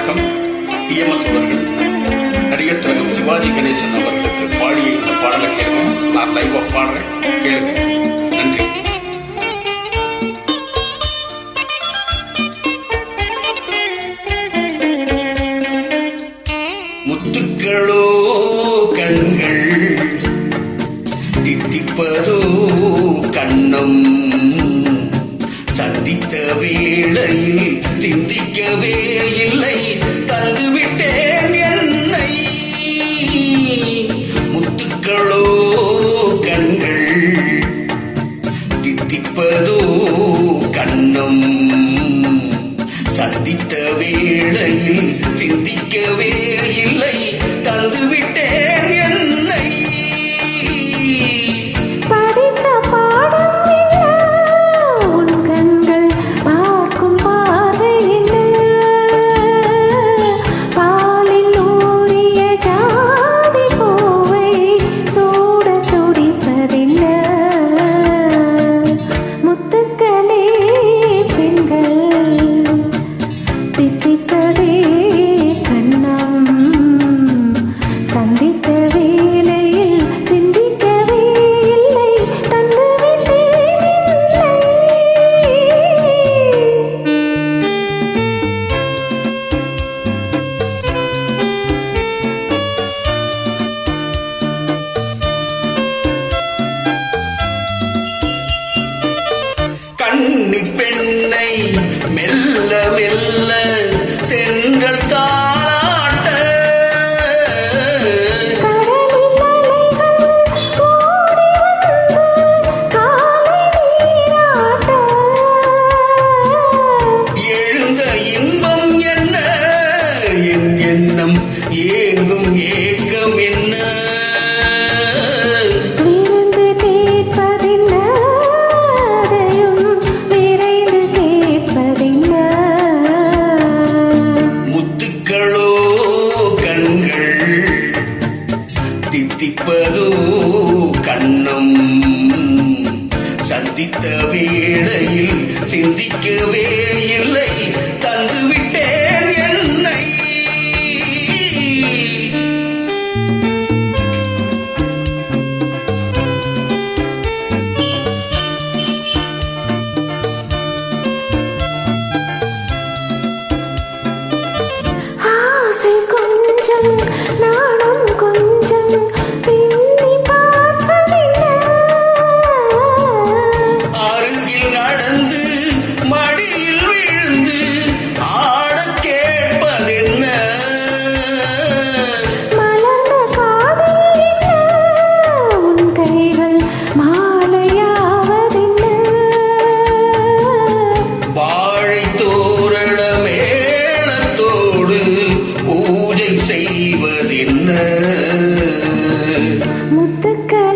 வணக்கம். PMS அவர்கள் நடிகர் திலகம் சிவாஜி கணேசன் அவர்களுக்கு பாடிய இந்த பாடலை கேளுங்க. நான் லைவா பாடுறேன், கேளுங்க. நன்றி. முத்துக்களோ கண்கள், தித்திப்பதோ கண்ணம், சந்தித்த வேளையில் சிந்திக்கவே இல்லை, தந்துவிட்டேன் என்னை. முத்துக்களோ கண்கள், தித்திப்பதோ கண்ணம், சந்தித்த வேளையில் சிந்திக்கவே இல்லை, தந்துவிட்டேன் என்னை. கன்னி பெண்ணை மெல்ல மெல்ல தென்றல் தாளாட்ட, எழுந்த இன்பம் என்ன, என் எண்ணம் ஏங்கும் ஏக்கம் என்ன. தித்திப்பதோ கண்ணம், சந்தித்த வேளையில் சிந்திக்கவே இல்லை, தந்துவிட்டேன் என்னை. ஆசை கொஞ்சம் நாணம் கொஞ்சம் அருகில் நடந்து மடியில் விழுந்து ஆட கேட்பதென்ன, மலர்ந்த காதல் உன் கைகள் மாலையாவதென்ன, வாழை தோரண மேளத்தோடு பூஜை செய்வதென்ன. முத்துக்கள்